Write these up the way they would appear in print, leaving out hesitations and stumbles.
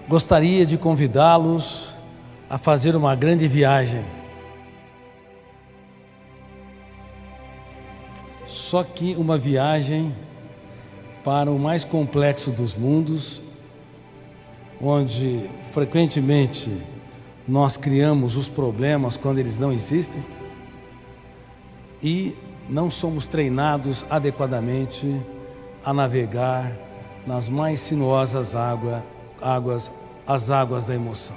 gostaria de convidá-los a fazer uma grande viagem. Só que uma viagem para o mais complexo dos mundos, onde frequentemente nós criamos os problemas quando eles não existem e não somos treinados adequadamente a navegar nas mais sinuosas as águas da emoção.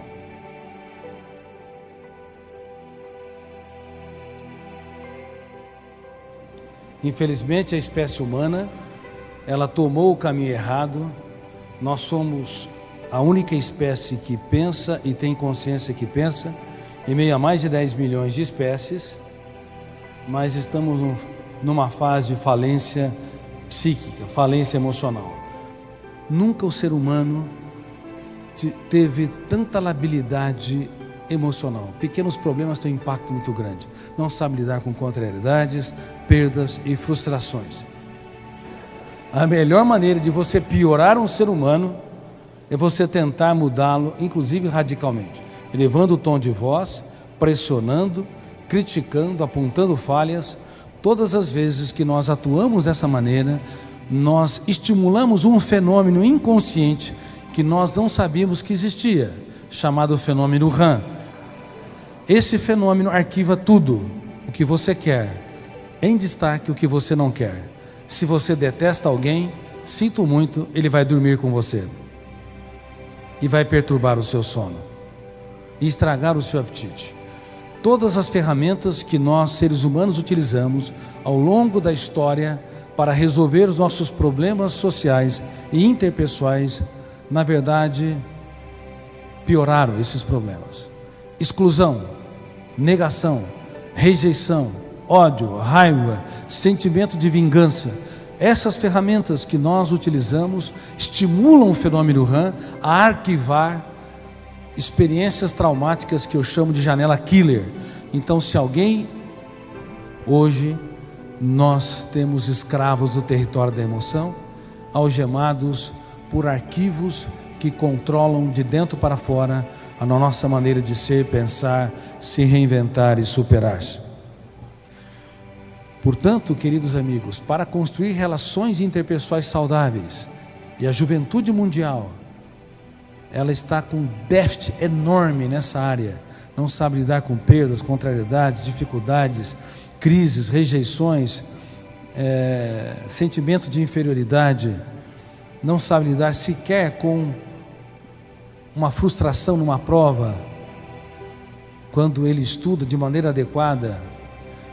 Infelizmente, a espécie humana, ela tomou o caminho errado. Nós somos a única espécie que pensa e tem consciência que pensa, em meio a mais de 10 milhões de espécies, mas estamos numa fase de falência psíquica, falência emocional. Nunca o ser humano teve tanta labilidade emocional. Pequenos problemas têm um impacto muito grande. Não sabe lidar com contrariedades, perdas e frustrações. A melhor maneira de você piorar um ser humano é você tentar mudá-lo, inclusive radicalmente, elevando o tom de voz, pressionando, criticando, apontando falhas. Todas as vezes que nós atuamos dessa maneira, nós estimulamos um fenômeno inconsciente que nós não sabíamos que existia, chamado fenômeno RAM. Esse fenômeno arquiva tudo o que você quer, em destaque o que você não quer. Se você detesta alguém, sinto muito, ele vai dormir com você e vai perturbar o seu sono e estragar o seu apetite. Todas as ferramentas que nós, seres humanos, utilizamos ao longo da história para resolver os nossos problemas sociais e interpessoais, na verdade, pioraram esses problemas. Exclusão, negação, rejeição, ódio, raiva, sentimento de vingança. Essas ferramentas que nós utilizamos estimulam o fenômeno RAM a arquivar experiências traumáticas que eu chamo de janela killer. Então, se alguém, hoje, nós temos escravos do território da emoção, algemados por arquivos que controlam de dentro para fora a nossa maneira de ser, pensar, se reinventar e superar-se. Portanto, queridos amigos, para construir relações interpessoais saudáveis, e a juventude mundial, ela está com um déficit enorme nessa área, não sabe lidar com perdas, contrariedades, dificuldades, crises, rejeições, sentimento de inferioridade, não sabe lidar sequer com uma frustração numa prova, quando ele estuda de maneira adequada,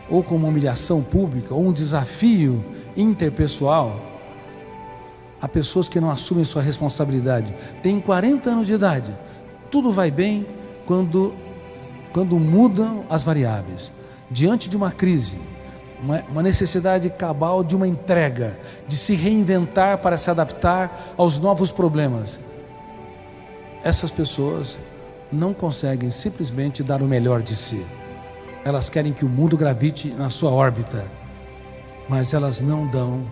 ou com uma humilhação pública, ou um desafio interpessoal. Há pessoas que não assumem sua responsabilidade, têm 40 anos de idade, tudo vai bem quando mudam as variáveis. Diante de uma crise, uma necessidade cabal de uma entrega, de se reinventar para se adaptar aos novos problemas, essas pessoas não conseguem simplesmente dar o melhor de si. Elas querem que o mundo gravite na sua órbita, mas elas não dão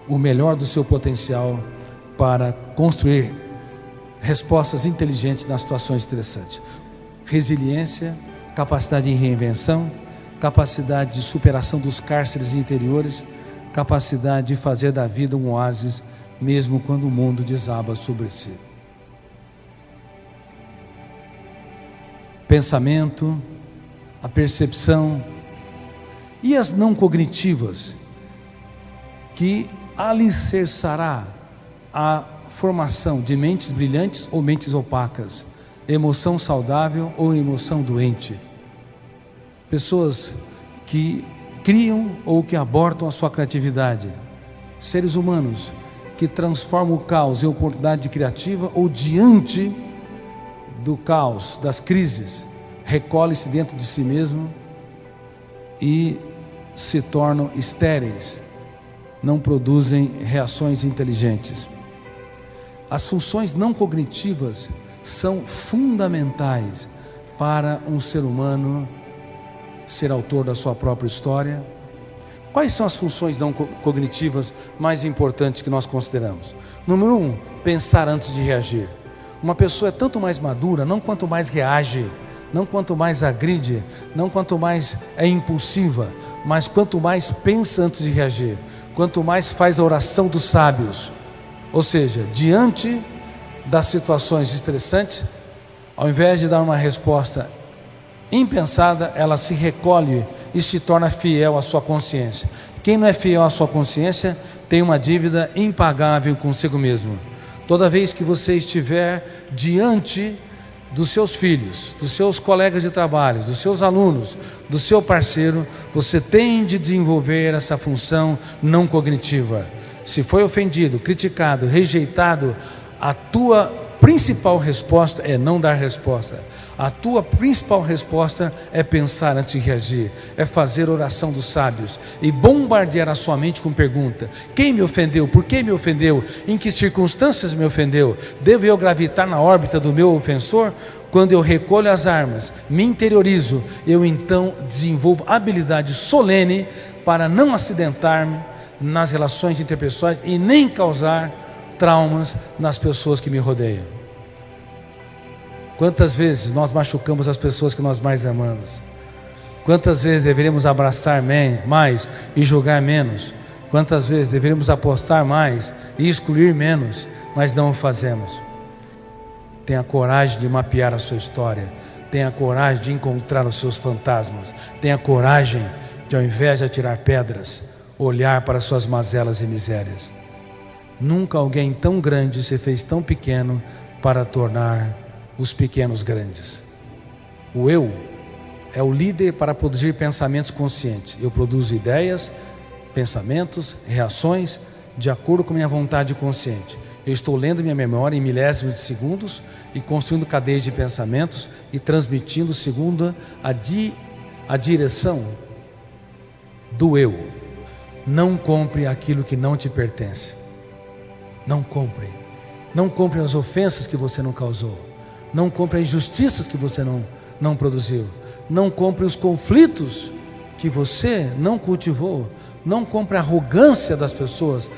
o melhor do seu potencial para construir respostas inteligentes nas situações estressantes. Resiliência, capacidade de reinvenção, capacidade de superação dos cárceres interiores, capacidade de fazer da vida um oásis, mesmo quando o mundo desaba sobre si. Pensamento, a percepção e as não cognitivas, que alicerçará a formação de mentes brilhantes ou mentes opacas, emoção saudável ou emoção doente. Pessoas que criam ou que abortam a sua criatividade, seres humanos que transformam o caos em oportunidade criativa, ou diante do caos, das crises, recolhe-se dentro de si mesmo e se tornam estéreis, não produzem reações inteligentes. As funções não cognitivas são fundamentais para um ser humano ser autor da sua própria história, Quais são as funções não cognitivas mais importantes que nós consideramos? Número 1, pensar antes de reagir. Uma pessoa é tanto mais madura, não quanto mais reage, não quanto mais agride, não quanto mais é impulsiva, mas quanto mais pensa antes de reagir, quanto mais faz a oração dos sábios. Ou seja, diante das situações estressantes, ao invés de dar uma resposta impensada, ela se recolhe e se torna fiel à sua consciência. Quem não é fiel à sua consciência tem uma dívida impagável consigo mesmo. Toda vez que você estiver diante dos seus filhos, dos seus colegas de trabalho, dos seus alunos, do seu parceiro, você tem de desenvolver essa função não cognitiva. Se foi ofendido, criticado, rejeitado, a tua principal resposta é não dar resposta. A tua principal resposta é pensar antes de reagir, é fazer oração dos sábios e bombardear a sua mente com pergunta: quem me ofendeu? Por que me ofendeu? Em que circunstâncias me ofendeu? Devo eu gravitar na órbita do meu ofensor? Quando eu recolho as armas, me interiorizo, eu então desenvolvo habilidade solene para não acidentar-me nas relações interpessoais e nem causar traumas nas pessoas que me rodeiam. Quantas vezes nós machucamos as pessoas que nós mais amamos? Quantas vezes deveríamos abraçar mais e julgar menos? Quantas vezes deveríamos apostar mais e excluir menos, mas não o fazemos? Tenha coragem de mapear a sua história. Tenha coragem de encontrar os seus fantasmas. Tenha coragem de, ao invés de atirar pedras, olhar para suas mazelas e misérias. Nunca alguém tão grande se fez tão pequeno para tornar os pequenos grandes. O eu é o líder para produzir pensamentos conscientes. Eu produzo ideias, pensamentos, reações de acordo com minha vontade consciente. Eu estou lendo minha memória em milésimos de segundos e construindo cadeias de pensamentos e transmitindo segundo a direção do eu. Não compre aquilo que não te pertence. Não compre. Não compre as ofensas que você não causou. Não compre as injustiças que você não produziu. Não compre os conflitos que você não cultivou. Não compre a arrogância das pessoas,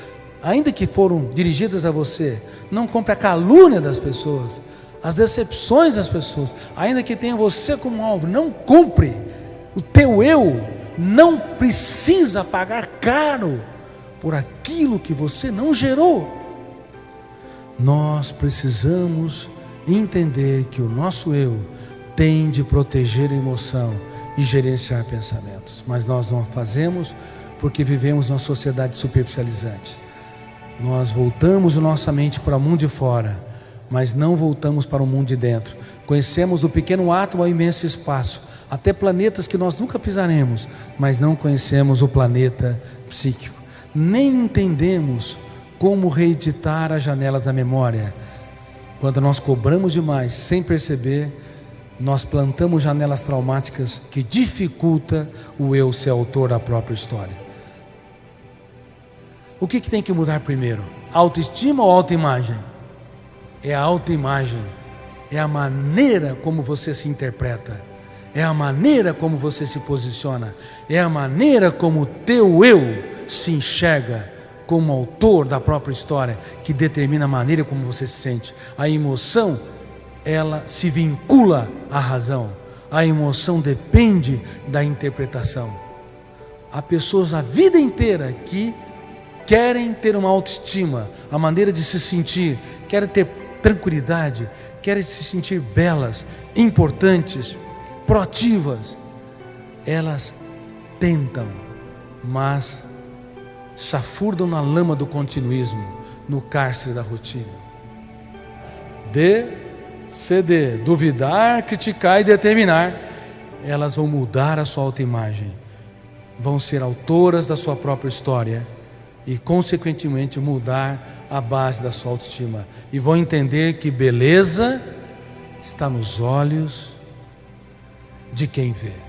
ainda que foram dirigidas a você. Não compre a calúnia das pessoas, as decepções das pessoas, ainda que tenha você como alvo. Não compre. O teu eu não precisa pagar caro por aquilo que você não gerou. Nós precisamos entender que o nosso eu tem de proteger a emoção e gerenciar pensamentos, mas nós não fazemos porque vivemos numa sociedade superficializante. Nós voltamos a nossa mente para o mundo de fora, mas não voltamos para o mundo de dentro. Conhecemos o pequeno átomo ao imenso espaço, até planetas que nós nunca pisaremos, mas não conhecemos o planeta psíquico. Nem entendemos como reeditar as janelas da memória. Quando nós cobramos demais sem perceber, nós plantamos janelas traumáticas que dificultam o eu ser autor da própria história. O que tem que mudar primeiro? Autoestima ou autoimagem? É a autoimagem, é a maneira como você se interpreta, é a maneira como você se posiciona, é a maneira como o teu eu se enxerga como autor da própria história, que determina a maneira como você se sente. A emoção, ela se vincula à razão. A emoção depende da interpretação. Há pessoas a vida inteira que querem ter uma autoestima, a maneira de se sentir, querem ter tranquilidade, querem se sentir belas, importantes, proativas. Elas tentam, mas chafurdam na lama do continuismo, no cárcere da rotina. Ceder, duvidar, criticar e determinar, elas vão mudar a sua autoimagem, vão ser autoras da sua própria história e consequentemente mudar a base da sua autoestima, e vão entender que beleza está nos olhos de quem vê.